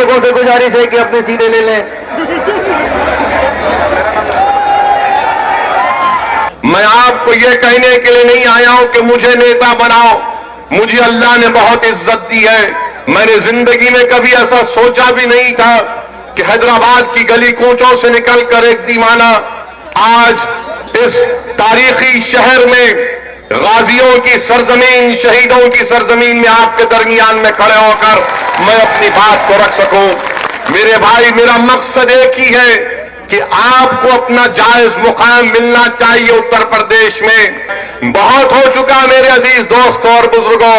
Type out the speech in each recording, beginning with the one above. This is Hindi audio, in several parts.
लोगों से गुजारिश है कि अपनी सीटें ले लें। मैं आपको यह कहने के लिए नहीं आया हूं कि मुझे नेता बनाओ। मुझे अल्लाह ने बहुत इज्जत दी है। मैंने जिंदगी में कभी ऐसा सोचा भी नहीं था कि हैदराबाद की गली कूचों से निकलकर एक दीवाना आज इस तारीखी शहर में गाजियों की सरजमीन, शहीदों की सरजमीन में आपके दरमियान में खड़े होकर मैं अपनी बात को रख सकूं। मेरे भाई, मेरा मकसद एक ही है कि आपको अपना जायज मुकाम मिलना चाहिए। उत्तर प्रदेश में बहुत हो चुका मेरे अजीज दोस्तों और बुजुर्गों।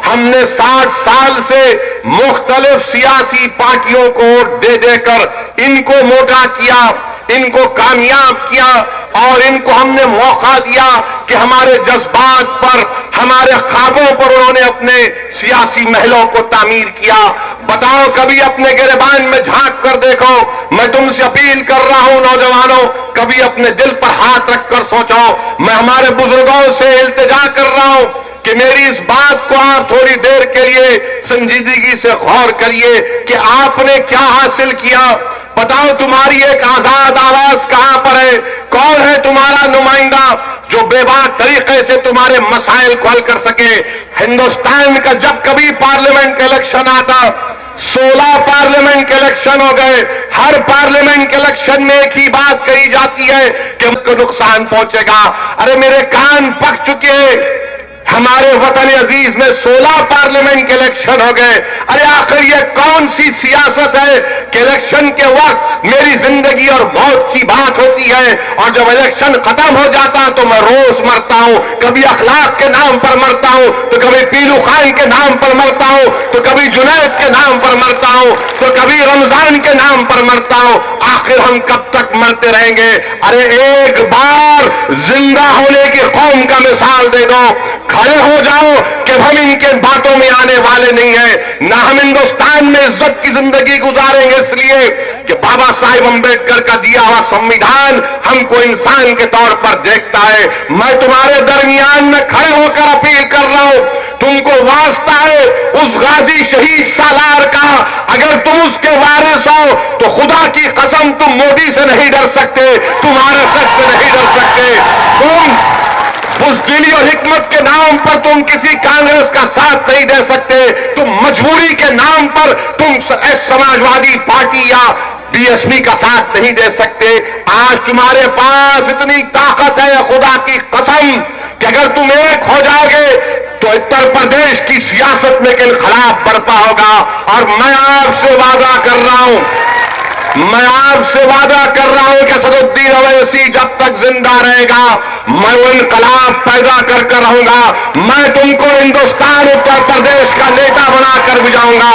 हमने 60 साल से मुख्तलिफ सियासी पार्टियों को वोट दे देकर इनको मोटा किया, इनको कामयाब किया और इनको हमने मौका दिया कि हमारे जज्बात पर, हमारे ख्वाबों पर उन्होंने अपने सियासी महलों को तामीर किया। बताओ, कभी अपने गिरबान में झांक कर देखो। मैं तुमसे अपील कर रहा हूं नौजवानों, कभी अपने दिल पर हाथ रखकर सोचो। मैं हमारे बुजुर्गों से इल्तिजा कर रहा हूं कि मेरी इस बात को आप थोड़ी देर के लिए संजीदगी से गौर करिए कि आपने क्या हासिल किया। बताओ, तुम्हारी एक आजाद आवाज कहां पर है? कौन है तुम्हारा नुमाइंदा जो बेबाक तरीके से तुम्हारे मसाइल को हल कर सके? हिंदुस्तान का जब कभी पार्लियामेंट का इलेक्शन आता, 16 पार्लियामेंट के इलेक्शन हो गए। हर पार्लियामेंट के इलेक्शन में एक ही बात कही जाती है कि हमको नुकसान पहुंचेगा। अरे मेरे कान पक चुके हैं। हमारे वतन अजीज में 16 पार्लियामेंट के इलेक्शन हो गए। अरे आखिर ये कौन सी सियासत है कि इलेक्शन के वक्त मेरी जिंदगी और मौत की बात होती है और जब इलेक्शन खत्म हो जाता तो मैं रोज मरता हूं। कभी अखलाक के नाम पर मरता हूं, तो कभी पीलू खान के नाम पर मरता हूं, तो कभी जुनैद के नाम पर मरता हूं, तो कभी रमजान के नाम पर मरता हूं। आखिर हम कब तक मरते रहेंगे? अरे एक बार जिंदा होने की कौम का मिसाल दे दो, खड़े हो जाओ कि हम इनके बातों में आने वाले नहीं है। ना हम हिंदुस्तान में इज्जत की जिंदगी गुजारेंगे इसलिए कि बाबा साहिब अंबेडकर का दिया हुआ संविधान हमको इंसान के तौर पर देखता है। मैं तुम्हारे दरमियान में खड़े होकर अपील कर रहा हूं, तुमको वास्ता है उस गाजी शहीद सालार का, अगर तुम उसके वारिस हो तो खुदा की कसम तुम मोदी से नहीं डर सकते, तुम्हारे सच से नहीं डर सकते। तुम बुज़दिली और हिकमत के नाम पर तुम किसी कांग्रेस का साथ नहीं दे सकते। तुम मजबूरी के नाम पर तुम समाजवादी पार्टी या बीएसपी का साथ नहीं दे सकते। आज तुम्हारे पास इतनी ताकत है, खुदा की कसम, कि अगर तुम एक हो जाओगे तो उत्तर प्रदेश की सियासत में एक इनकलाब बरपा होगा। और मैं आपसे वादा कर रहा हूं, मैं आपसे वादा कर रहा हूं कि असदुद्दीन ओवैसी जब तक जिंदा रहेगा मैं वो इनकलाब पैदा कर रहूंगा। मैं तुमको हिंदुस्तान, उत्तर प्रदेश का नेता बनाकर भी जाऊंगा।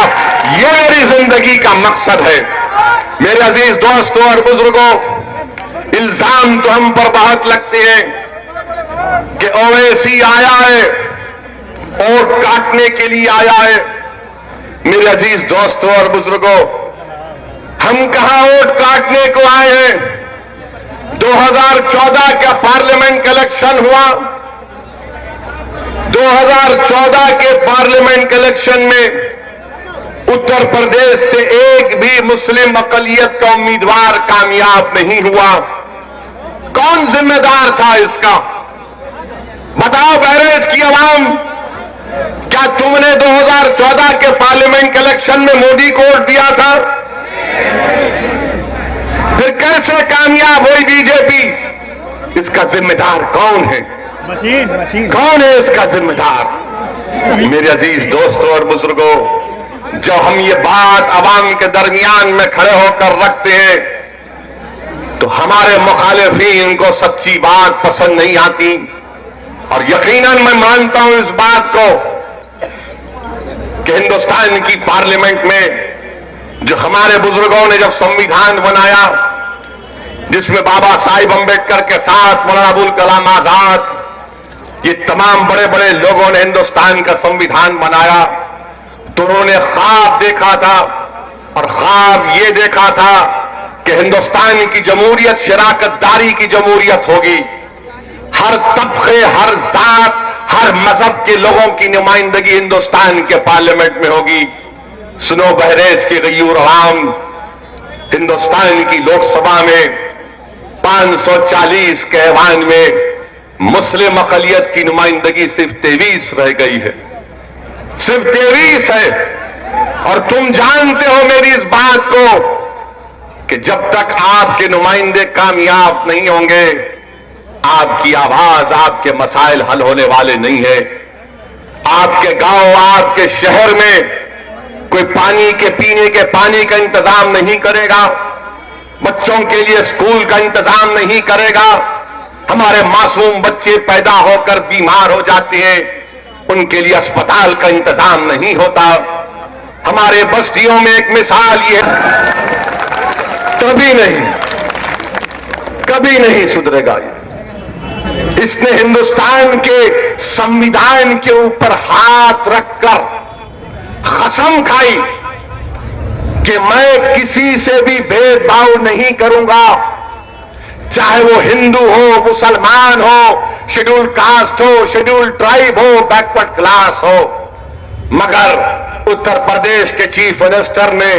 ये मेरी जिंदगी का मकसद है। मेरे अजीज दोस्तों और बुजुर्गों, इल्जाम तो हम पर बहुत लगते हैं कि ओवैसी आया है, वोट काटने के लिए आया है। मेरे अजीज दोस्तों और बुजुर्गों, हम कहां वोट काटने को आए हैं? 2014 का पार्लियामेंट का इलेक्शन हुआ। 2014 के पार्लियामेंट के इलेक्शन में उत्तर प्रदेश से एक भी मुस्लिम अकलियत का उम्मीदवार कामयाब नहीं हुआ। कौन जिम्मेदार था इसका? बताओ बहरेज की आवाम, क्या तुमने 2014 के पार्लियामेंट के इलेक्शन में मोदी को वोट दिया था? फिर कैसे कामयाब हुई बीजेपी? इसका जिम्मेदार कौन है? मशीन कौन है इसका जिम्मेदार? मेरे अजीज दोस्तों और बुजुर्गों, जब हम ये बात अवाम के दरमियान में खड़े होकर रखते हैं तो हमारे मुखालिफिन को सच्ची बात पसंद नहीं आती। और यकीनन मैं मानता हूं इस बात को कि हिंदुस्तान की पार्लियामेंट में जो हमारे बुजुर्गों ने जब संविधान बनाया, जिसमें बाबा साहिब अंबेडकर के साथ मौलाना अबुल कलाम आजाद, ये तमाम बड़े बड़े लोगों ने हिंदुस्तान का संविधान बनाया, तो उन्होंने ख्वाब देखा था। और ख्वाब ये देखा था कि हिंदुस्तान की जमहूरियत शराकतदारी की जमहूरियत होगी। हर तबके, हर जात, हर मजहब के लोगों की नुमाइंदगी हिंदुस्तान के पार्लियामेंट में होगी। सुनो बहरेज के गयूर अवाम, हिंदुस्तान की लोकसभा में 540 के ऐवान में मुस्लिम अकलियत की नुमाइंदगी सिर्फ 23 रह गई है, सिर्फ 23 है। और तुम जानते हो मेरी इस बात को कि जब तक आपके नुमाइंदे कामयाब नहीं होंगे, आपकी आवाज, आपके मसाइल हल होने वाले नहीं है। आपके गांव, आपके शहर में कोई पानी के पीने के पानी का इंतजाम नहीं करेगा, बच्चों के लिए स्कूल का इंतजाम नहीं करेगा। हमारे मासूम बच्चे पैदा होकर बीमार हो जाते हैं, उनके लिए अस्पताल का इंतजाम नहीं होता। हमारे बस्तियों में एक मिसाल ये कभी नहीं सुधरेगा। ये इसने हिंदुस्तान के संविधान के ऊपर हाथ रखकर कसम खाई कि मैं किसी से भी भेदभाव नहीं करूंगा, चाहे वो हिंदू हो, मुसलमान हो, शेड्यूल्ड कास्ट हो, शेड्यूल्ड ट्राइब हो, बैकवर्ड क्लास हो। मगर उत्तर प्रदेश के चीफ मिनिस्टर ने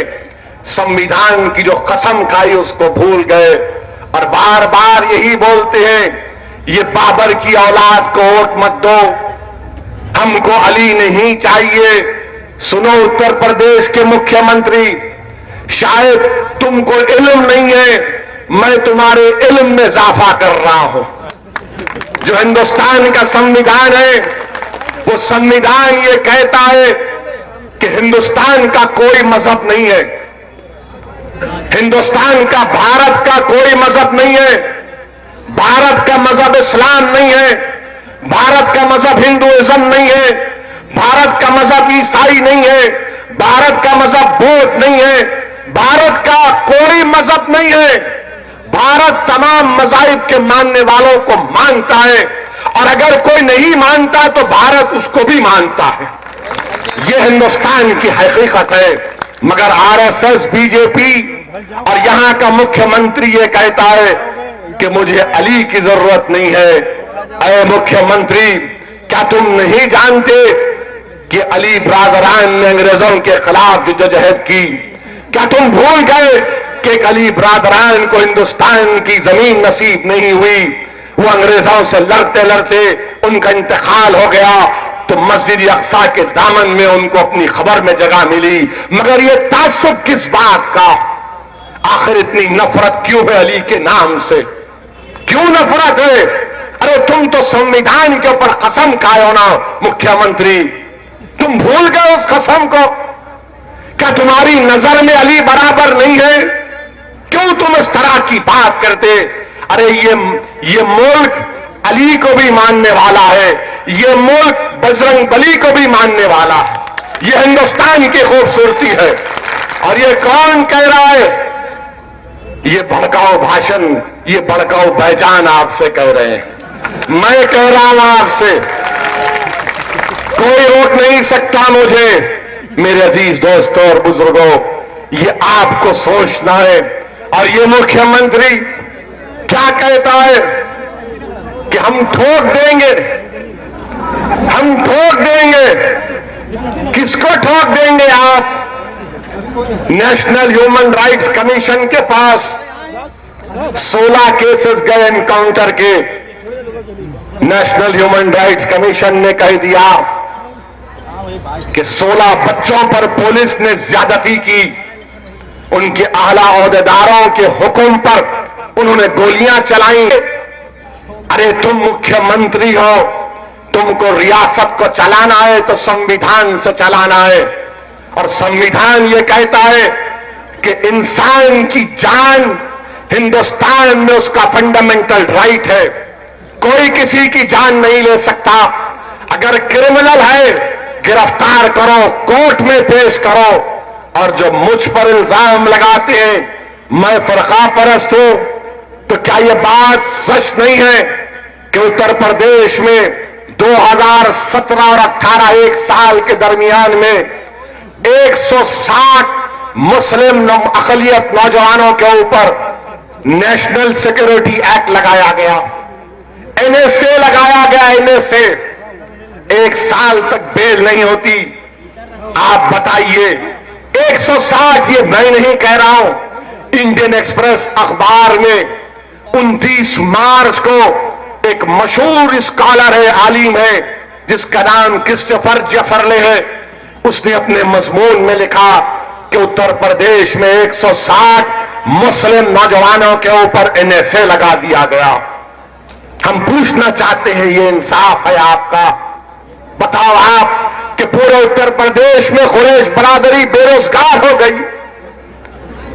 संविधान की जो कसम खाई उसको भूल गए और बार बार यही बोलते हैं, ये बाबर की औलाद को वोट मत दो, हमको अली नहीं चाहिए। सुनो उत्तर प्रदेश के मुख्यमंत्री, शायद तुमको इल्म नहीं है, मैं तुम्हारे इल्म में इजाफा कर रहा हूं। जो हिंदुस्तान का संविधान है, वो संविधान ये कहता है कि हिंदुस्तान का कोई मजहब नहीं है, हिंदुस्तान का, भारत का कोई मजहब नहीं है। भारत का मजहब इस्लाम नहीं है, भारत का मजहब हिंदुइज्म नहीं है, भारत का मजहब ईसाई नहीं है, भारत का मजहब बौद्ध नहीं है, भारत का कोई मजहब नहीं है। भारत तमाम मजाहिब के मानने वालों को मानता है और अगर कोई नहीं मानता तो भारत उसको भी मानता है। यह हिंदुस्तान की हकीकत है। मगर आरएसएस, बीजेपी और यहां का मुख्यमंत्री ये कहता है कि मुझे अली की जरूरत नहीं है। अरे मुख्यमंत्री, क्या तुम नहीं जानते कि अली ब्रादरान ने अंग्रेजों के खिलाफ जदोजहद की? क्या तुम भूल गए कि एक अली ब्रादरान को हिंदुस्तान की जमीन नसीब नहीं हुई? वो अंग्रेजों से लड़ते लड़ते उनका इंतकाल हो गया तो मस्जिद अक्सा के दामन में उनको अपनी खबर में जगह मिली। मगर ये तासुब किस बात का? आखिर इतनी नफरत क्यों है अली के नाम से? क्यों नफरत है? अरे तुम तो संविधान के ऊपर कसम खाए हो ना मुख्यमंत्री, तुम भूल गए उस कसम को? क्या तुम्हारी नजर में अली बराबर नहीं है? क्यों तुम इस तरह की बात करते? अरे ये मुल्क अली को भी मानने वाला है, ये मुल्क बजरंग बली को भी मानने वाला है। ये हिंदुस्तान की खूबसूरती है। और ये कौन कह रहा है? ये भड़काऊ भाषण, ये भड़काऊ बैजान आपसे कह रहे हैं। मैं कह रहा हूं आपसे, कोई रोक नहीं सकता मुझे। मेरे अजीज दोस्तों और बुजुर्गों, ये आपको सोचना है। और ये मुख्यमंत्री क्या कहता है कि हम ठोक देंगे, हम ठोक देंगे। किसको ठोक देंगे आप? नेशनल ह्यूमन राइट्स कमीशन के पास 16 केसेस गए एनकाउंटर के। नेशनल ह्यूमन राइट्स कमीशन ने कह दिया कि 16 बच्चों पर पुलिस ने ज्यादती की, उनके आला ओहदेदारों के हुक्म पर उन्होंने गोलियां चलाई। अरे तुम मुख्यमंत्री हो, तुमको रियासत को चलाना है तो संविधान से चलाना है। और संविधान ये कहता है कि इंसान की जान हिंदुस्तान में उसका फंडामेंटल राइट है, कोई किसी की जान नहीं ले सकता। अगर क्रिमिनल है गिरफ्तार करो, कोर्ट में पेश करो। और जो मुझ पर इल्जाम लगाते हैं मैं फरका परस्त हूं, तो क्या यह बात सच नहीं है कि उत्तर प्रदेश में 2017 और 18 एक साल के दरमियान में 160 मुस्लिम अकलियत नौजवानों के ऊपर नेशनल सिक्योरिटी एक्ट लगाया गया, एनएसए लगाया गया, एनएसए। 1 साल तक बेल नहीं होती। आप बताइए 160 ये मैं नहीं कह रहा हूं, इंडियन एक्सप्रेस अखबार में 29 मार्च को एक मशहूर स्कॉलर है, आलिम है, जिसका नाम क्रिस्टोफर जेफरले है, उसने अपने मजमून में लिखा कि उत्तर प्रदेश में 160 मुस्लिम नौजवानों के ऊपर NSA लगा दिया गया। हम पूछना चाहते हैं, ये इंसाफ है आपका? बताओ आप कि पूरे उत्तर प्रदेश में कुरैश बरादरी बेरोजगार हो गई,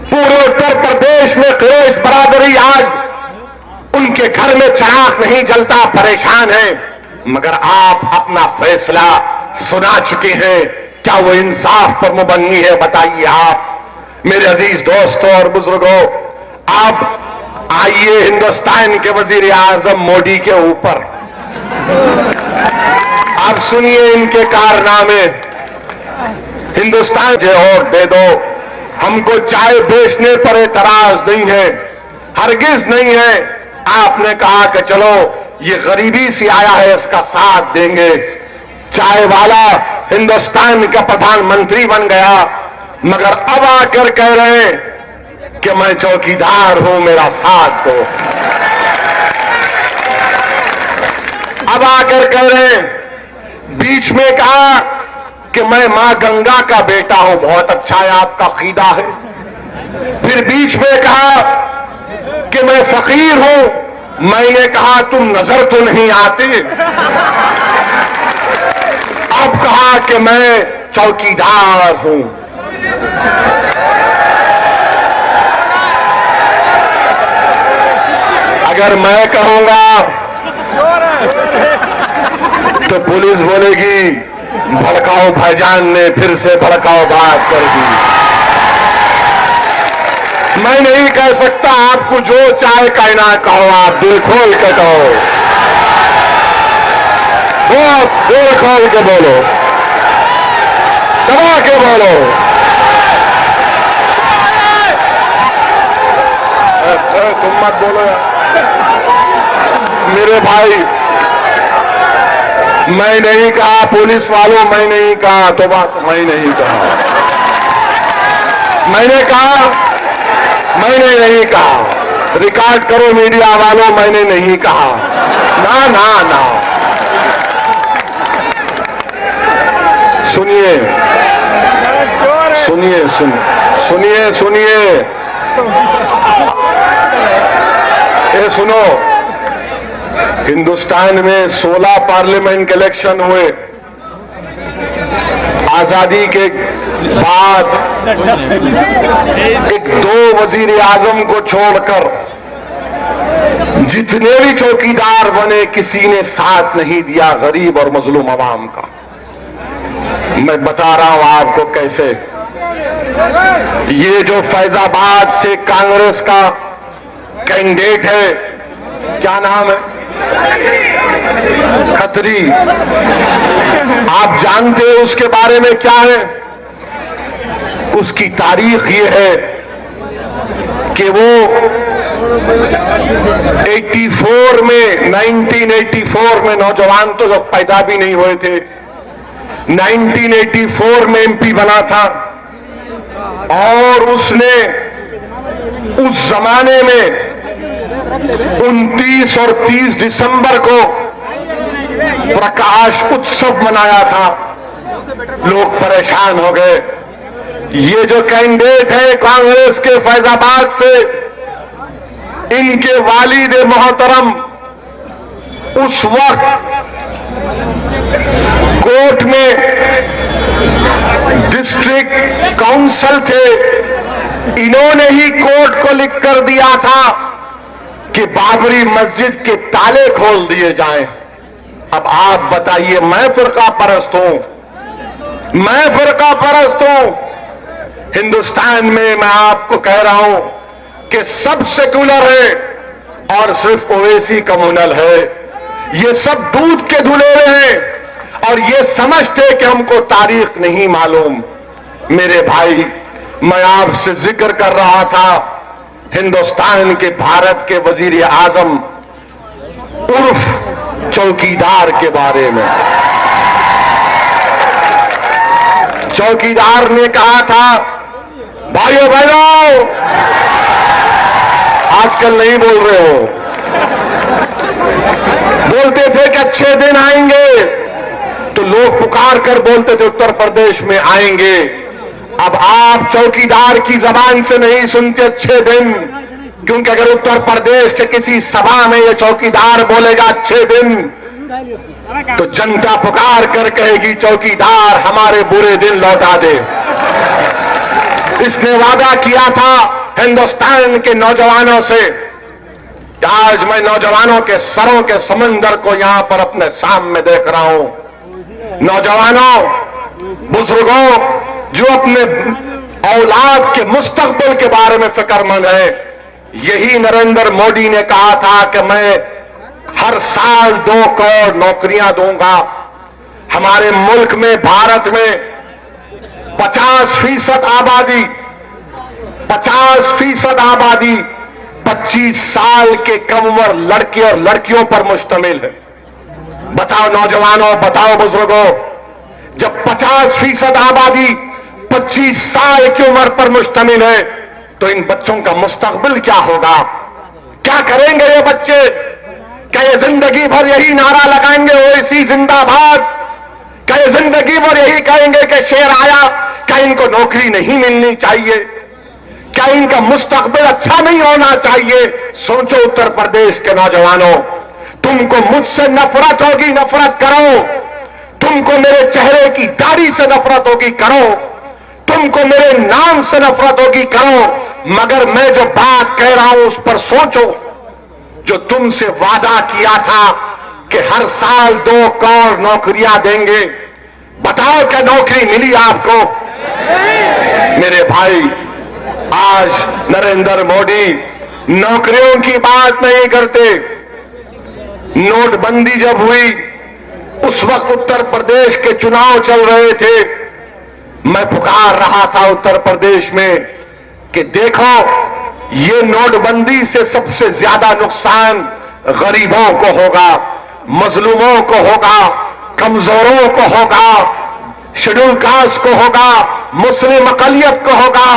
पूरे उत्तर प्रदेश में कुरैश बरादरी आज उनके घर में चिराग नहीं जलता, परेशान है, मगर आप अपना फैसला सुना चुके हैं। क्या वो इंसाफ पर मुबन्नी है? बताइए आप। मेरे अजीज दोस्तों और बुजुर्गों, आप आइए हिंदुस्तान के वजीर आजम मोदी के ऊपर, आप सुनिए इनके कारनामे। हिंदुस्तान जो वोट दे दो, हमको चाय बेचने पर एतराज नहीं है, हरगिज नहीं है। आपने कहा कि चलो ये गरीबी से आया है, इसका साथ देंगे। चाय वाला हिंदुस्तान का प्रधानमंत्री बन गया, मगर अब आकर कह रहे हैं कि मैं चौकीदार हूं, मेरा साथ दो। अब आकर कह रहे हैं, बीच में कहा कि मैं मां गंगा का बेटा हूं, बहुत अच्छा है, आपका अकीदा है। फिर बीच में कहा कि मैं फकीर हूं, मैंने कहा तुम नजर तो नहीं आते। अब कहा कि मैं चौकीदार हूं। अगर मैं कहूंगा तो पुलिस बोलेगी भड़काओ भाईजान ने फिर से भड़काओ बात कर दी। मैं नहीं कह सकता, आपको जो चाहे कहना कहो, आप दिल खोल के कहो, बहुत दिल खोल के बोलो, दबा के बोलो। तुम मत बोलो यार मेरे भाई, मैं नहीं कहा पुलिस वालों, मैं नहीं कहा, तो बात मैं नहीं कहा, मैंने कहा, मैंने नहीं कहा, रिकॉर्ड करो मीडिया वालों, मैंने नहीं कहा, ना ना ना। सुनिए सुनिए सुनिए सुनिए, ये सुनो, हिंदुस्तान में 16 पार्लियामेंट के इलेक्शन हुए। आजादी के बाद एक 2 वजीर आजम को छोड़कर जितने भी चौकीदार बने, किसी ने साथ नहीं दिया गरीब और मजलूम अवाम का। मैं बता रहा हूं आपको कैसे। ये जो फैजाबाद से कांग्रेस का कैंडिडेट है, क्या नाम है? खत्री। आप जानते हो उसके बारे में क्या है? उसकी तारीख ये है कि वो 1984 में नौजवान तो जब पैदा भी नहीं हुए थे, 1984 में MP बना था, और उसने उस जमाने में 29 और 30 दिसंबर को प्रकाश उत्सव मनाया था। लोग परेशान हो गए। ये जो कैंडिडेट है कांग्रेस के फैजाबाद से, इनके वालिद मोहतरम उस वक्त कोर्ट में डिस्ट्रिक्ट काउंसिल थे। इन्होंने ही कोर्ट को लिख कर दिया था कि बाबरी मस्जिद के ताले खोल दिए जाएं। अब आप बताइए, मैं फिरका परस्त हूं, मैं फिरका परस्त हूं। हिंदुस्तान में मैं आपको कह रहा हूं कि सब सेकुलर है और सिर्फ ओवैसी कम्युनल है। ये सब दूध के धुले हैं और ये समझते कि हमको तारीख नहीं मालूम। मेरे भाई, मैं आपसे जिक्र कर रहा था हिंदुस्तान के भारत के वजीर आजम उर्फ चौकीदार के बारे में। चौकीदार ने कहा था भाइयों बहनों, आजकल नहीं बोल रहे हो। बोलते थे कि अच्छे दिन आएंगे तो लोग पुकार कर बोलते थे उत्तर प्रदेश में आएंगे। अब आप चौकीदार की जबान से नहीं सुनते अच्छे दिन, क्योंकि अगर उत्तर प्रदेश के किसी सभा में ये चौकीदार बोलेगा अच्छे दिन, तो जनता पुकार कर कहेगी चौकीदार हमारे बुरे दिन लौटा दे। इसने वादा किया था हिंदुस्तान के नौजवानों से। आज मैं नौजवानों के सरों के समंदर को यहां पर अपने सामने देख रहा हूं। नौजवानों, बुजुर्गों जो अपने औलाद के मुस्तकबिल के बारे में फिक्रमंद है, यही नरेंद्र मोदी ने कहा था कि मैं हर साल 2 करोड़ नौकरियां दूंगा। हमारे मुल्क में, भारत में 50% आबादी 25 साल के कम उम्र लड़के और लड़कियों पर मुश्तमिल है। बताओ नौजवानों, बताओ बुजुर्गों, जब 50% आबादी 25 साल की उम्र पर मुश्तमिल है, तो इन बच्चों का मुस्तकबिल क्या होगा? क्या करेंगे ये बच्चे? क्या ये जिंदगी भर यही नारा लगाएंगे ओवैसी जिंदाबाद? क्या ये जिंदगी भर यही कहेंगे कि शेर आया? क्या इनको नौकरी नहीं मिलनी चाहिए? क्या इनका मुस्तकबिल अच्छा नहीं होना चाहिए? सोचो उत्तर प्रदेश के नौजवानों, तुमको मुझसे नफरत होगी, नफरत करो। तुमको मेरे चेहरे की दाढ़ी से नफरत होगी, करो। तुमको मेरे नाम से नफरत होगी, करो। मगर मैं जो बात कह रहा हूं उस पर सोचो। जो तुमसे वादा किया था कि हर साल 2 करोड़ नौकरियां देंगे, बताओ क्या नौकरी मिली आपको? मेरे भाई, आज नरेंद्र मोदी नौकरियों की बात नहीं करते। नोटबंदी जब हुई, उस वक्त उत्तर प्रदेश के चुनाव चल रहे थे। मैं पुकार रहा था उत्तर प्रदेश में कि देखो, ये नोटबंदी से सबसे ज्यादा नुकसान गरीबों को होगा, मजलूमों को होगा, कमजोरों को होगा, शेड्यूल कास्ट को होगा, मुस्लिम अकलियत को होगा,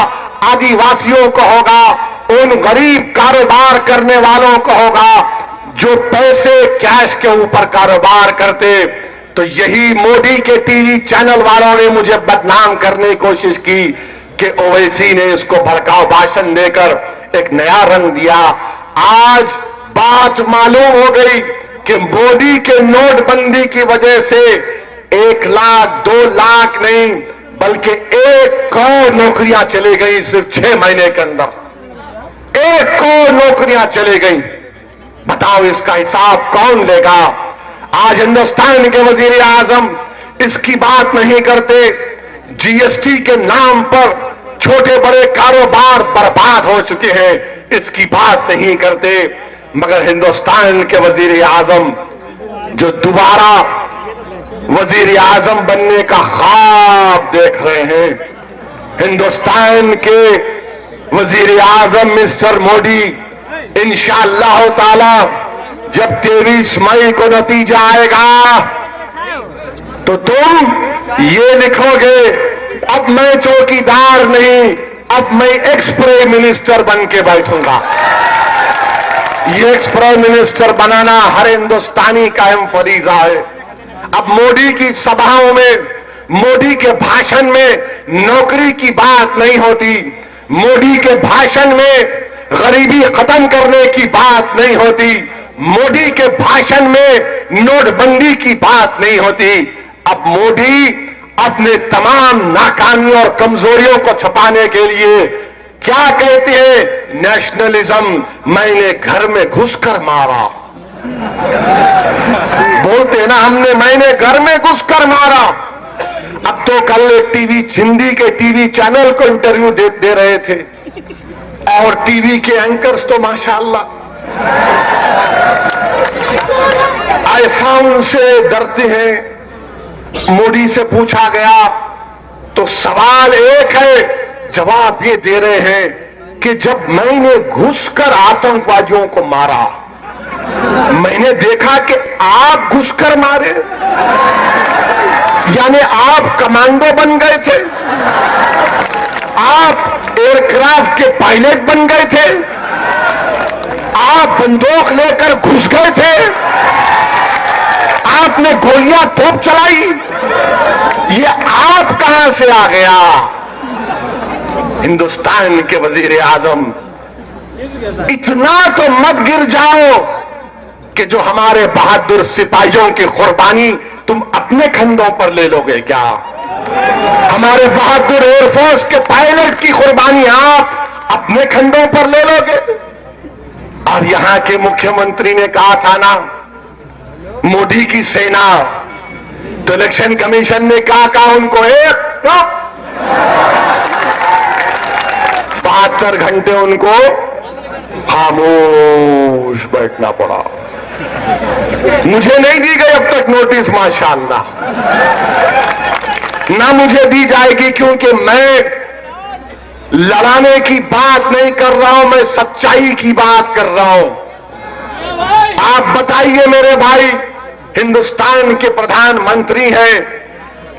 आदिवासियों को होगा, उन गरीब कारोबार करने वालों को होगा जो पैसे कैश के ऊपर कारोबार करते। तो यही मोदी के टीवी चैनल वालों ने मुझे बदनाम करने की कोशिश की कि ओवैसी ने इसको भड़काऊ भाषण देकर एक नया रंग दिया। आज बात मालूम हो गई कि मोदी के नोटबंदी की वजह से 1 लाख 2 लाख नहीं बल्कि 1 करोड़ नौकरियां चली गई। सिर्फ 6 महीने के अंदर 1 करोड़ नौकरियां चली गई। बताओ इसका हिसाब कौन लेगा? आज हिंदुस्तान के वजीर आजम इसकी बात नहीं करते। जीएसटी के नाम पर छोटे बड़े कारोबार बर्बाद हो चुके हैं, इसकी बात नहीं करते। मगर हिंदुस्तान के वजीर आजम जो दोबारा वजीर आजम बनने का ख्वाब देख रहे हैं, हिंदुस्तान के वजीर आजम मिस्टर मोदी, इंशाअल्लाह ताला जब 23 मई को नतीजा आएगा तो तुम ये लिखोगे, अब मैं चौकीदार नहीं, अब मैं एक्स प्राइम मिनिस्टर बन के बैठूंगा। ये एक्स प्राइम मिनिस्टर बनाना हर हिंदुस्तानी का अहम फरीजा है। अब मोदी की सभाओं में, मोदी के भाषण में नौकरी की बात नहीं होती। मोदी के भाषण में गरीबी खत्म करने की बात नहीं होती। मोदी के भाषण में नोटबंदी की बात नहीं होती। अब मोदी अपने तमाम नाकामियों और कमजोरियों को छुपाने के लिए क्या कहते हैं? नेशनलिज्म मैंने घर में घुसकर मारा। बोलते ना, मैंने घर में घुसकर मारा। अब तो कल एक टीवी, हिंदी के टीवी चैनल को इंटरव्यू दे रहे थे और टीवी के एंकर्स तो माशाअल्लाह ऐसा उनसे डरते हैं। मोदी से पूछा गया तो सवाल एक है, जवाब ये दे रहे हैं कि जब मैंने घुसकर आतंकवादियों को मारा, मैंने देखा कि आप घुसकर मारे, यानी आप कमांडो बन गए थे। आप एयरक्राफ्ट के पायलट बन गए थे, आप बंदूक लेकर घुस गए थे, आपने गोलियां तोप चलाई, ये आप कहां से आ गया? हिंदुस्तान के वजीर आजम, इतना तो मत गिर जाओ कि जो हमारे बहादुर सिपाहियों की कुर्बानी तुम अपने कंधों पर ले लोगे क्या? हमारे बहादुर एयरफोर्स के पायलट की कुर्बानी आप अपने कंधों पर ले लोगे? और यहां के मुख्यमंत्री ने कहा था ना, मोदी की सेना, तो इलेक्शन कमीशन ने कहा उनको 72 घंटे उनको खामोश बैठना पड़ा। मुझे नहीं दी गई अब तक नोटिस, माशाअल्लाह, ना मुझे दी जाएगी, क्योंकि मैं लड़ाने की बात नहीं कर रहा हूं, मैं सच्चाई की बात कर रहा हूं। आप बताइए मेरे भाई, हिंदुस्तान के प्रधानमंत्री हैं,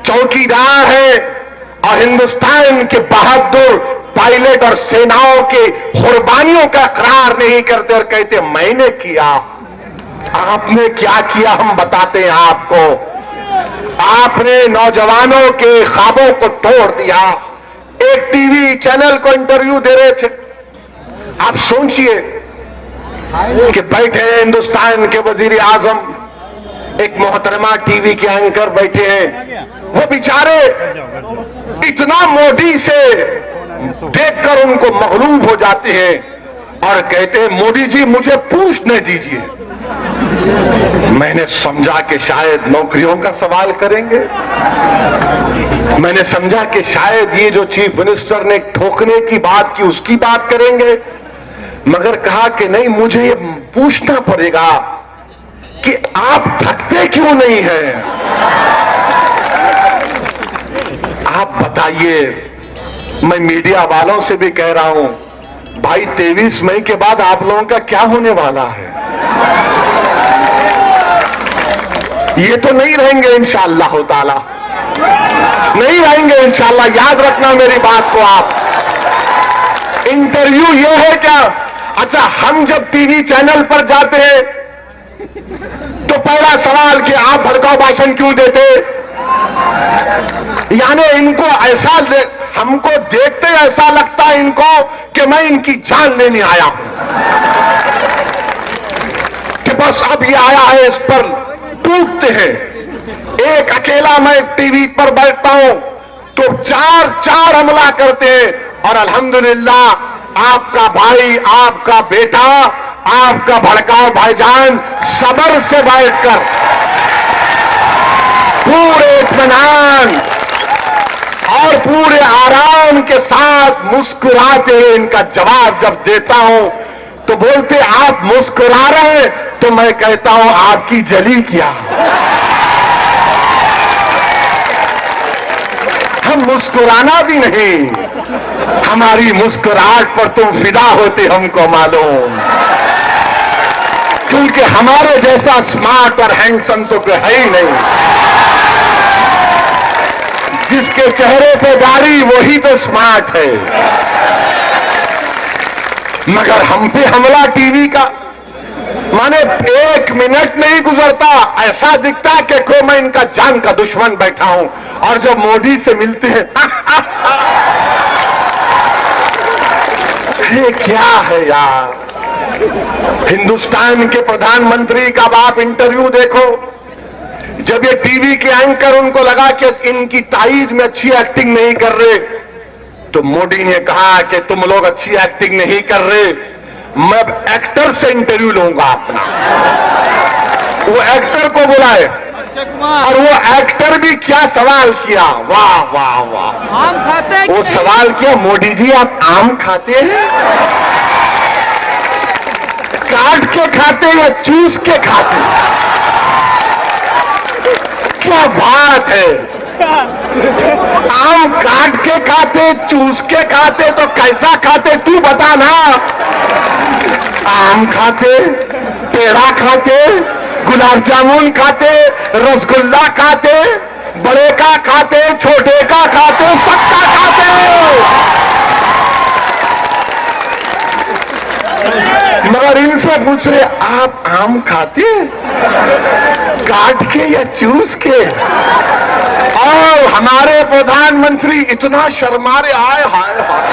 चौकीदार हैं और हिंदुस्तान के बहादुर पायलट और सेनाओं के कुर्बानियों का इकरार नहीं करते और कहते मैंने किया। आपने क्या किया हम बताते हैं आपको। आपने नौजवानों के ख्वाबों को तोड़ दिया। एक टीवी चैनल को इंटरव्यू दे रहे थे, आप सोचिए कि बैठे हैं हिंदुस्तान के वजीर आजम, एक मोहतरमा टीवी के एंकर बैठे हैं, वो बेचारे इतना मोदी से देखकर उनको मगलूब हो जाते हैं और कहते हैं मोदी जी मुझे पूछने दीजिए। मैंने समझा कि शायद नौकरियों का सवाल करेंगे, मैंने समझा कि शायद ये जो चीफ मिनिस्टर ने ठोकने की बात की उसकी बात करेंगे, मगर कहा कि नहीं, मुझे ये पूछना पड़ेगा कि आप थकते क्यों नहीं हैं? आप बताइए। मैं मीडिया वालों से भी कह रहा हूं, भाई 23 मई के बाद आप लोगों का क्या होने वाला है? ये तो नहीं रहेंगे इंशाअल्लाह ताला, नहीं रहेंगे इंशाअल्लाह, याद रखना मेरी बात को आप। इंटरव्यू ये है क्या? अच्छा, हम जब टीवी चैनल पर जाते हैं तो पहला सवाल कि आप भड़काऊ भाषण क्यों देते? यानी इनको ऐसा हमको देखते ऐसा लगता है इनको कि मैं इनकी जान लेने आया हूं, कि बस अब ये आया है इस पर टूटते हैं। एक अकेला मैं टीवी पर बैठता हूं तो चार हमला करते हैं, और अल्हम्दुलिल्लाह आपका भाई, आपका बेटा, आपका भड़काऊ भाईजान सब्र से बैठकर पूरे इत्मीनान और पूरे आराम के साथ मुस्कुराते हुए इनका जवाब जब देता हूं तो बोलते आप मुस्कुरा रहे हैं, तो मैं कहता हूं आपकी जली क्या? हम मुस्कुराना भी नहीं, हमारी मुस्कुराहट पर तुम फिदा होते हमको मालूम, क्योंकि हमारे जैसा स्मार्ट और हैंडसम तो कोई है ही नहीं। जिसके चेहरे पे दाढ़ी वही तो स्मार्ट है। मगर हम पे हमला टीवी का, माने 1 मिनट नहीं गुजरता ऐसा दिखता कि को मैं इनका जान का दुश्मन बैठा हूं, और जब मोदी से मिलते हैं ये क्या है यार? हिंदुस्तान के प्रधानमंत्री का आप इंटरव्यू देखो, जब ये टीवी के एंकर उनको लगा कि इनकी ताईद में अच्छी एक्टिंग नहीं कर रहे, तो मोदी ने कहा कि तुम लोग अच्छी एक्टिंग नहीं कर रहे, मैं एक्टर से इंटरव्यू लूंगा अपना। वो एक्टर को बुलाए और वो एक्टर भी क्या सवाल किया, वाह वाह वाह, आम खाते हैं? वो सवाल किया, मोदी जी आप आम खाते हैं? काट के खाते या चूस के खाते? क्या बात है, आम काट के खाते, चूस के खाते, तो कैसा खाते तू बता ना। आम खाते, पेड़ा खाते, गुलाब जामुन खाते, रसगुल्ला खाते, बड़े का खाते, छोटे का खाते, सबका खाते। मगर इनसे पूछ रहे आप आम खाते काट के या चूस के? और हमारे प्रधानमंत्री इतना शर्मा रहे, हाय हाय हाय।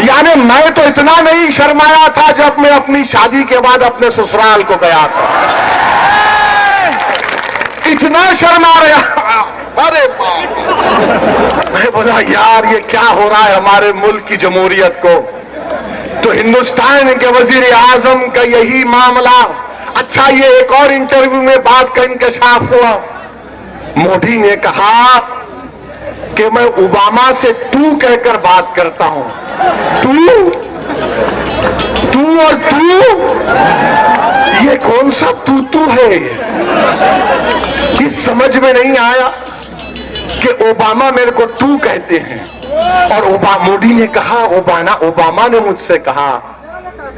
यानी मैं तो इतना नहीं शर्माया था जब मैं अपनी शादी के बाद अपने ससुराल को गया था, इतना शर्मा रहा। अरे बाप, मैं बोला यार ये क्या हो रहा है हमारे मुल्क की जमहूरियत को। तो हिंदुस्तान के वजीर आजम का यही मामला। अच्छा, ये एक और इंटरव्यू में बात का इंकशाफ हुआ। मोदी ने कहा कि मैं ओबामा से तू कहकर बात करता हूं। तू और तू, ये कौन सा तू है? ये समझ में नहीं आया कि ओबामा मेरे को तू कहते हैं। और मोदी ने कहा, ओबामा ने मुझसे कहा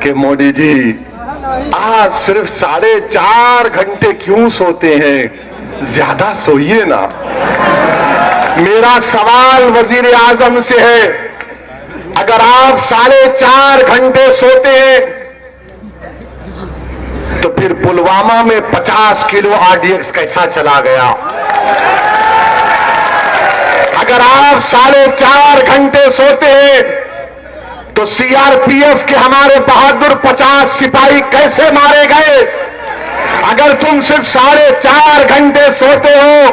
कि मोदी जी आज सिर्फ 4.5 घंटे क्यों सोते हैं, ज्यादा सोइए ना। मेरा सवाल वजीर आजम से है, अगर आप 4.5 घंटे सोते हैं तो फिर पुलवामा में 50 किलो आरडीएक्स कैसा चला गया? अगर आप 4.5 घंटे सोते हैं तो सीआरपीएफ के हमारे बहादुर 50 सिपाही कैसे मारे गए? अगर तुम सिर्फ 4.5 घंटे सोते हो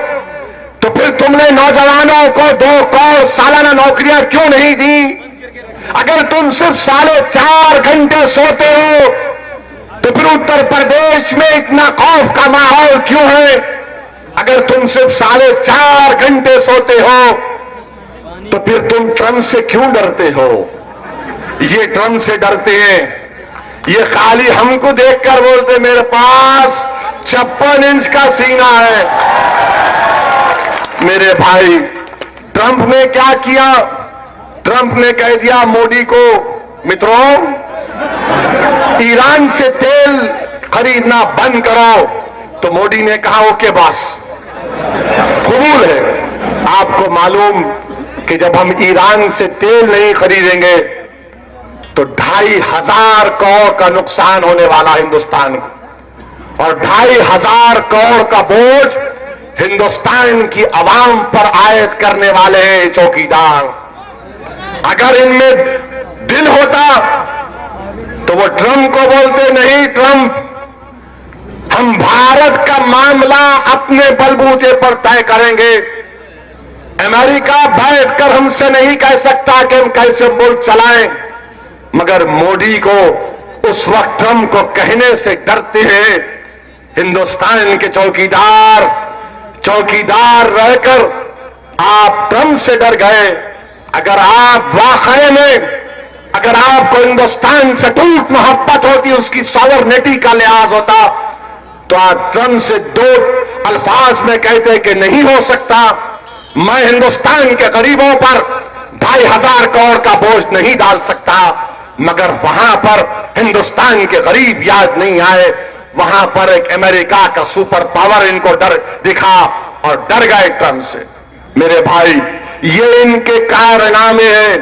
तो फिर तुमने नौजवानों को 2 करोड़ सालाना नौकरियां क्यों नहीं दी? अगर तुम सिर्फ 4.5 घंटे सोते हो तो फिर उत्तर प्रदेश में इतना खौफ का माहौल क्यों है? अगर तुम सिर्फ 4.5 घंटे सोते हो तो फिर तुम ट्रंप से क्यों डरते हो? ये ट्रंप से डरते हैं, ये खाली हमको देखकर बोलते मेरे पास 56 इंच का सीना है। मेरे भाई, ट्रंप ने क्या किया? ट्रंप ने कह दिया मोदी को, मित्रों ईरान से तेल खरीदना बंद करो। तो मोदी ने कहा ओके बॉस, कबूल है। आपको मालूम कि जब हम ईरान से तेल नहीं खरीदेंगे तो 2,500 करोड़ का नुकसान होने वाला हिंदुस्तान को, और 2,500 करोड़ का बोझ हिंदुस्तान की आवाम पर आयद करने वाले हैं चौकीदार। अगर इनमें दिल होता तो वो ट्रंप को बोलते नहीं ट्रंप, हम भारत का मामला अपने बलबूते पर तय करेंगे। अमेरिका बैठकर हमसे नहीं कह सकता कि हम कैसे मुल्क चलाएं। मगर मोदी को उस वक्त ट्रंप को कहने से डरते हैं। हिंदुस्तान के चौकीदार रहकर आप ट्रंप से डर गए। अगर आप वाकई में, अगर आपको हिंदुस्तान से टूट मोहब्बत होती, उसकी सॉवरेनिटी का लिहाज होता, तो आप ट्रंप से 2 अल्फाज में कहते कि नहीं हो सकता, मैं हिंदुस्तान के गरीबों पर 2,500 करोड़ का बोझ नहीं डाल सकता। मगर वहां पर हिंदुस्तान के गरीब याद नहीं आए, वहां पर एक अमेरिका का सुपर पावर इनको डर दिखा और डर गए ट्रंप से। मेरे भाई, ये इनके कारनामे हैं।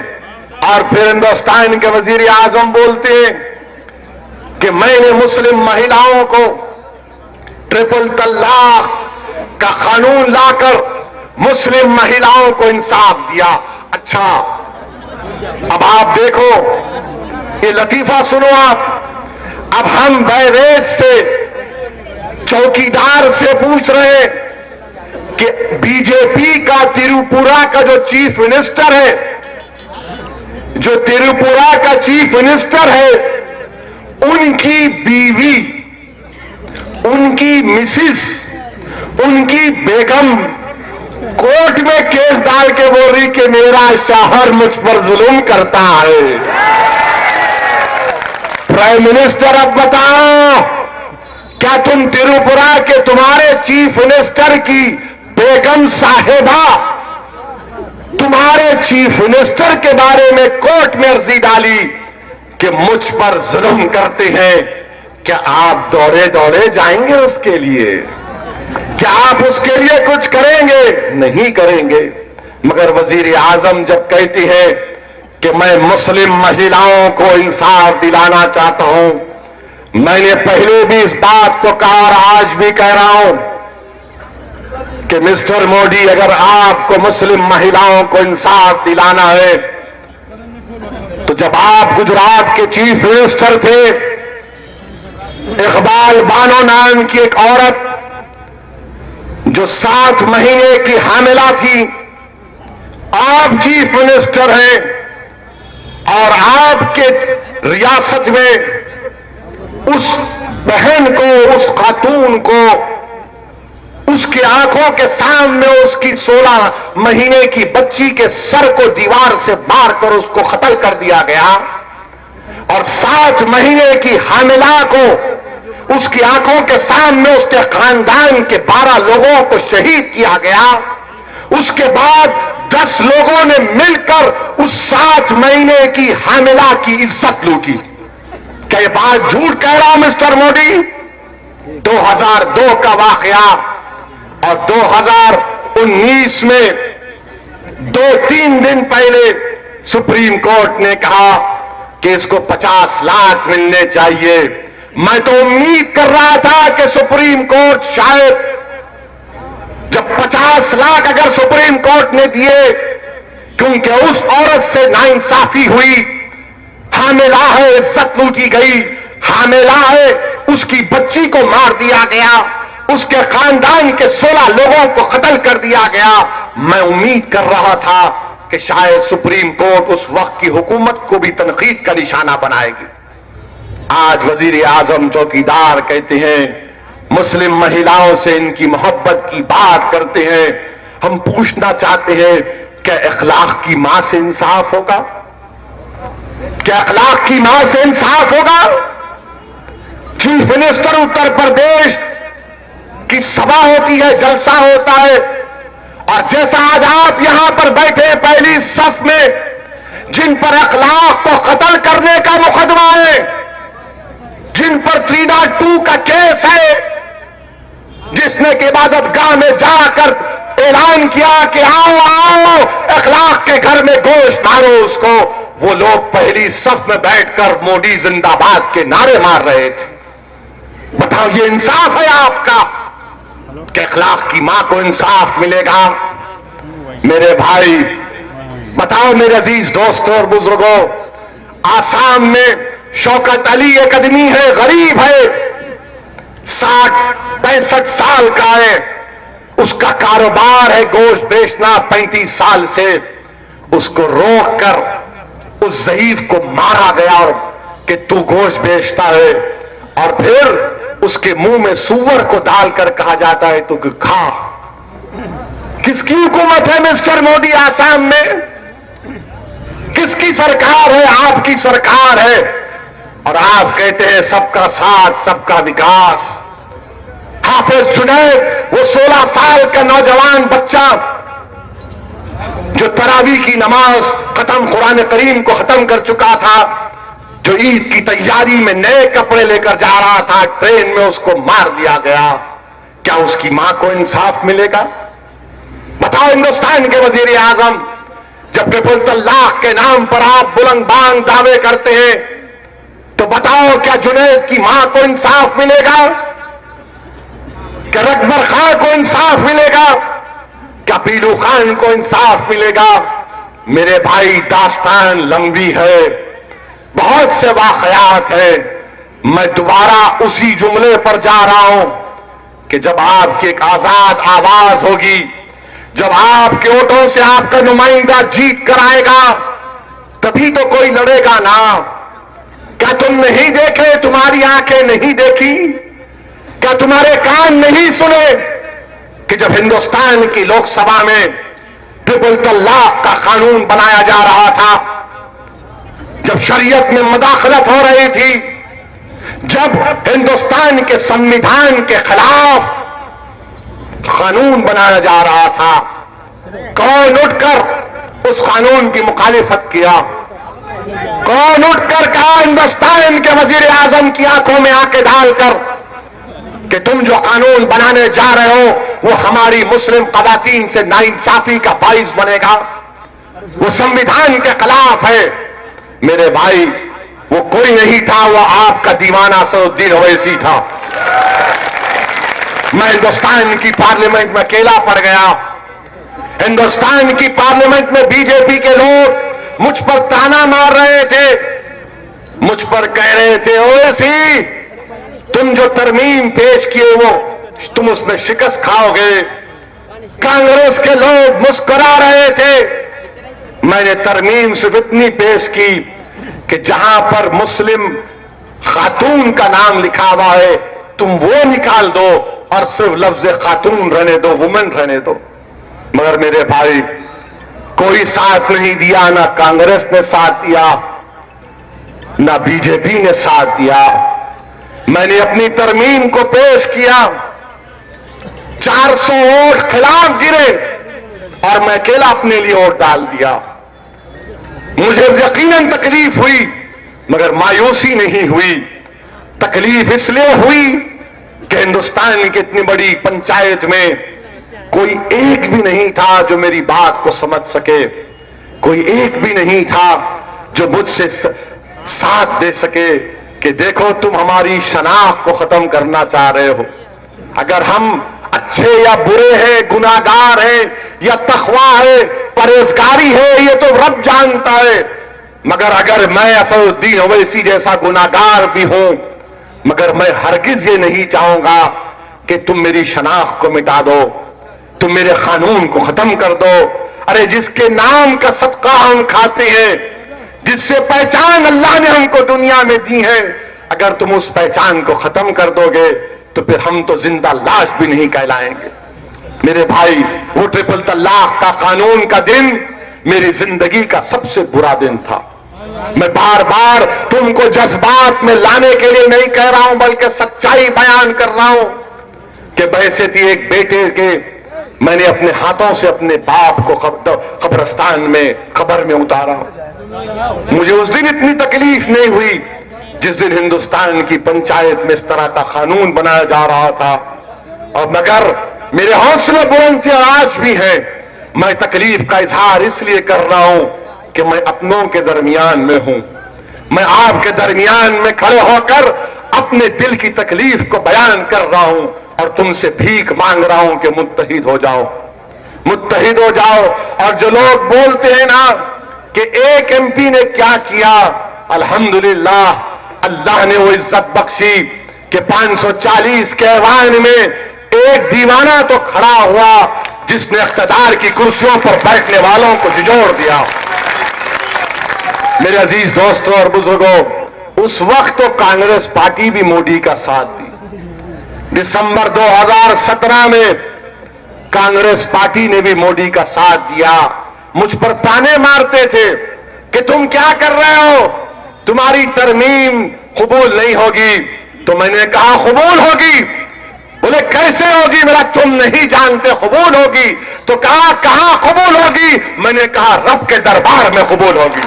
और फिर हिंदुस्तान के वजीर आजम बोलते हैं कि मैंने मुस्लिम महिलाओं को ट्रिपल तलाक का कानून लाकर मुस्लिम महिलाओं को इंसाफ दिया। अच्छा, अब आप देखो, ये लतीफा सुनो आप। अब हम बहरेज से चौकीदार से पूछ रहे हैं कि बीजेपी का त्रिपुरा का जो चीफ मिनिस्टर है, जो त्रिपुरा का चीफ मिनिस्टर है, उनकी बीवी, उनकी मिसिस, उनकी बेगम कोर्ट में केस डाल के बोल रही कि मेरा शौहर मुझ पर जुल्म करता है। प्राइम मिनिस्टर, अब बताओ, क्या तुम त्रिपुरा के तुम्हारे चीफ मिनिस्टर की बेगम साहिबा तुम्हारे चीफ मिनिस्टर के बारे में कोर्ट में अर्जी डाली कि मुझ पर जुल्म करते हैं, क्या आप दौड़े दौड़े जाएंगे उसके लिए? क्या आप उसके लिए कुछ करेंगे? नहीं करेंगे। मगर वजीर आजम जब कहती है कि मैं मुस्लिम महिलाओं को इंसाफ दिलाना चाहता हूं, मैंने पहले भी इस बात को कहा और आज भी कह रहा हूं कि मिस्टर मोदी, अगर आपको मुस्लिम महिलाओं को इंसाफ दिलाना है तो जब आप गुजरात के चीफ मिनिस्टर थे, इकबाल बानो नाम की एक औरत जो 7 महीने की हामिला थी, आप चीफ मिनिस्टर हैं और आपके रियासत में उस बहन को, उस खातून को, उसकी आंखों के सामने उसकी 16 महीने की बच्ची के सर को दीवार से मार कर उसको कत्ल कर दिया गया और 7 महीने की हामिला को उसकी आंखों के सामने उसके खानदान के 12 लोगों को शहीद किया गया। उसके बाद 10 लोगों ने मिलकर उस 7 महीने की हामिला की इज्जत लूटी। क्या ये बात झूठ कह रहा हूं मिस्टर मोदी? 2002 का वाकया और 2019 में 2-3 दिन पहले सुप्रीम कोर्ट ने कहा कि इसको 50 लाख मिलने चाहिए। मैं तो उम्मीद कर रहा था कि सुप्रीम कोर्ट शायद जब 50 लाख अगर सुप्रीम कोर्ट ने दिए, क्योंकि उस औरत से नाइंसाफी हुई, हामिला है, इज्जत लूटी गई, हामिला है, उसकी बच्ची को मार दिया गया, उसके खानदान के 16 लोगों को कत्ल कर दिया गया। मैं उम्मीद कर रहा था कि शायद सुप्रीम कोर्ट उस वक्त की हुकूमत को भी तनकीद का निशाना बनाएगी। आज वजीर आजम चौकीदार कहते हैं, मुस्लिम महिलाओं से इनकी मोहब्बत की बात करते हैं। हम पूछना चाहते हैं, क्या अखलाक की मां से इंसाफ होगा? क्या अखलाक की मां से इंसाफ होगा? चीफ मिनिस्टर उत्तर प्रदेश की सभा होती है, जलसा होता है, और जैसा आज आप यहां पर बैठे पहली सफ में, जिन पर अखलाक को कत्ल करने का मुकदमा है, जिन पर 302 का केस है, जिसने कि इबादतगाह में जाकर ऐलान किया कि आओ आओ अखलाक के घर में गोश्त मारो उसको, वो लोग पहली सफ में बैठकर मोदी जिंदाबाद के नारे मार रहे थे। बताओ, ये इंसाफ है आपका कि अखलाक की मां को इंसाफ मिलेगा? मेरे भाई, बताओ मेरे अजीज दोस्तों और बुजुर्गों, आसाम में शौकत अली एक आदमी है, गरीब है, 60-65 साल का है, उसका कारोबार है गोश्त बेचना 35 साल से। उसको रोककर उस ज़ईफ को मारा गया और कि तू गोश्त बेचता है, और फिर उसके मुंह में सूअर को डालकर कहा जाता है तू खा। किसकी हुकूमत है मिस्टर मोदी आसाम में? किसकी सरकार है? आपकी सरकार है, और आप कहते हैं सबका साथ सबका विकास। हाफिज जुनैद, वो 16 साल का नौजवान बच्चा जो तरावी की नमाज खत्म, कुरान करीम को खत्म कर चुका था, जो ईद की तैयारी में नए कपड़े लेकर जा रहा था, ट्रेन में उसको मार दिया गया। क्या उसकी मां को इंसाफ मिलेगा? बताओ हिंदुस्तान के वजीर आजम, जब ट्रिपल तलाक के नाम पर आप बुलंद बांग दावे करते हैं, तो बताओ क्या जुनैद की मां को इंसाफ मिलेगा? क्या रकबर खान को इंसाफ मिलेगा? क्या पीलू खान को इंसाफ मिलेगा? मेरे भाई, दास्तान लंबी है, बहुत से वाकयात है। मैं दोबारा उसी जुमले पर जा रहा हूं कि जब आपकी एक आजाद आवाज होगी, जब आपके वोटों से आपका नुमाइंदा जीत कर आएगा, तभी तो कोई लड़ेगा ना। क्या तुम नहीं देखे? तुम्हारी आंखें नहीं देखी? क्या तुम्हारे कान नहीं सुने कि जब हिंदुस्तान की लोकसभा में ट्रिपल तलाक का कानून बनाया जा रहा था, जब शरीयत में मदाखलत हो रही थी, जब हिंदुस्तान के संविधान के खिलाफ कानून बनाया जा रहा था, कौन उठकर उस कानून की मुखालिफत किया? कौन उठकर कहा हिंदुस्तान के वजीर आजम की आंखों में आंखें डालकर कि तुम जो कानून बनाने जा रहे हो वो हमारी मुस्लिम खवातीन से नाइंसाफी का बाइस बनेगा, वो संविधान के खिलाफ है। मेरे भाई, वो कोई नहीं था, वो आपका दीवाना असदुद्दीन ओवैसी था। मैं हिंदुस्तान की पार्लियामेंट में अकेला पड़ गया। हिंदुस्तान की पार्लियामेंट में बीजेपी के लोग मुझ पर ताना मार रहे थे, मुझ पर कह रहे थे, ओवैसी तुम जो तरमीम पेश किए वो तुम उसमें शिकस्त खाओगे। कांग्रेस के लोग मुस्कुरा रहे थे। मैंने तरमीम सिर्फ इतनी पेश की कि जहां पर मुस्लिम खातून का नाम लिखा हुआ है तुम वो निकाल दो और सिर्फ लफ्ज खातून रहने दो, वुमेन रहने दो। मगर मेरे भाई, कोई साथ नहीं दिया, ना कांग्रेस ने साथ दिया, ना बीजेपी ने साथ दिया। मैंने अपनी तरमीम को पेश किया, 400 वोट खिलाफ गिरे और मैं अकेला अपने लिए वोट डाल दिया। मुझे यकीनन तकलीफ हुई, मगर मायूसी नहीं हुई। तकलीफ इसलिए हुई कि हिंदुस्तान की इतनी बड़ी पंचायत में कोई एक भी नहीं था जो मेरी बात को समझ सके, कोई एक भी नहीं था जो मुझसे साथ दे सके कि देखो तुम हमारी शनाख्त को खत्म करना चाह रहे हो। अगर हम अच्छे या बुरे हैं, गुनाहगार हैं या तकवा है, परहेजगारी है, ये तो रब जानता है। मगर अगर मैं असदुद्दीन ओवैसी जैसा गुनाहगार भी हूं, मगर मैं हरगिज ये नहीं चाहूंगा कि तुम मेरी शनाख्त को मिटा दो, तुम मेरे कानून को खत्म कर दो। अरे जिसके नाम का सदका हम खाते हैं, जिससे पहचान अल्लाह ने हमको दुनिया में दी है, अगर तुम उस पहचान को खत्म कर दोगे तो फिर हम तो जिंदा लाश भी नहीं कहलाएंगे। मेरे भाई, वो ट्रिपल तलाक का कानून का दिन मेरी जिंदगी का सबसे बुरा दिन था। मैं बार बार तुमको जज्बात में लाने के लिए नहीं कह रहा हूं, बल्कि सच्चाई बयान कर रहा हूं कि बहैसियत एक बेटे के मैंने अपने हाथों से अपने बाप को कब्रिस्तान में, कब्र में उतारा। मुझे उस दिन इतनी तकलीफ नहीं हुई जिस दिन हिंदुस्तान की पंचायत में इस तरह का कानून बनाया जा रहा था। और मगर मेरे हौसले बुलंद थे, आज भी है। मैं तकलीफ का इजहार इसलिए कर रहा हूं कि मैं अपनों के दरमियान में हूं। मैं आपके दरमियान में खड़े होकर अपने दिल की तकलीफ को बयान कर रहा हूं और तुमसे भीख मांग रहा हूं कि मुत्तहिद हो जाओ, मुत्तहिद हो जाओ। और जो लोग बोलते हैं ना कि एक एमपी ने क्या किया, अल्हम्दुलिल्लाह अल्लाह ने वो इज्जत बख्शी कि 540 के ऐवान में एक दीवाना तो खड़ा हुआ जिसने इख्तिदार की कुर्सियों पर बैठने वालों को झिझोड़ दिया। मेरे अजीज दोस्तों और बुजुर्गों, उस वक्त तो कांग्रेस पार्टी भी मोदी का साथ दी। दिसंबर 2017 में कांग्रेस पार्टी ने भी मोदी का साथ दिया। मुझ पर ताने मारते थे कि तुम क्या कर रहे हो, तुम्हारी तरमीम कबूल नहीं होगी। तो मैंने कहा कबूल होगी। बोले कैसे होगी, मेरा तुम नहीं जानते, कबूल होगी। तो कहा कहां कबूल होगी, मैंने कहा रब के दरबार में कबूल होगी।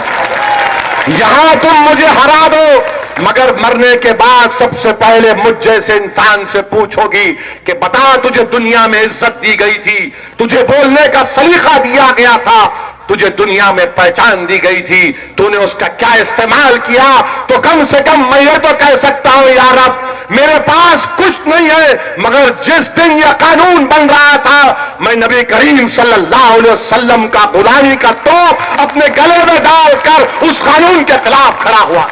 यहां तुम मुझे हरा दो, मगर मरने के बाद सबसे पहले मुझ जैसे इंसान से पूछोगी कि बता तुझे दुनिया में इज्जत दी गई थी, तुझे बोलने का सलीका दिया गया था, तुझे दुनिया में पहचान दी गई थी, तूने उसका क्या इस्तेमाल किया। तो कम से कम मैं ये तो कह सकता हूं यार अब मेरे पास कुछ नहीं है, मगर जिस दिन यह कानून बन रहा था मैं नबी करीम सल्लल्लाहु अलैहि वसल्लम का गुलामी का तोप अपने गले में डालकर उस कानून के खिलाफ खड़ा हुआ।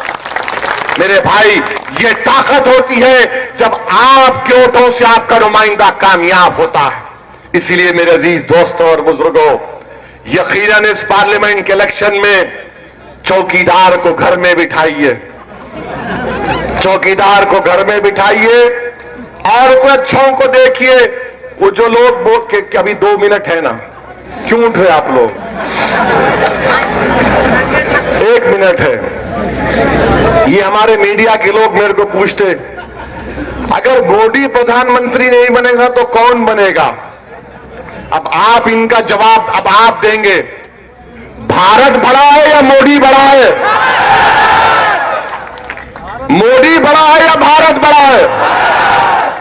मेरे भाई, ये ताकत होती है जब आपके वोटों से आपका नुमाइंदा कामयाब होता है। इसीलिए मेरे अजीज दोस्तों और बुजुर्गों, यकीनन इस पार्लियामेंट के इलेक्शन में चौकीदार को घर में बिठाइए, चौकीदार को घर में बिठाइए और कुछ अच्छों को देखिए। वो जो लोग बोल के अभी 2 मिनट है ना, क्यों उठ रहे आप लोग, 1 मिनट है। ये हमारे मीडिया के लोग मेरे को पूछते, अगर मोदी प्रधानमंत्री नहीं बनेगा तो कौन बनेगा। अब आप इनका जवाब अब आप देंगे, भारत बड़ा है या मोदी बड़ा है, मोदी बड़ा है या भारत बड़ा है।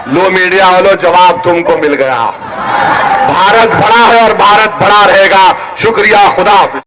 लो मीडिया वालों, जवाब तुमको मिल गया। भारत बड़ा है और भारत बड़ा रहेगा। शुक्रिया, खुदा हाफिज।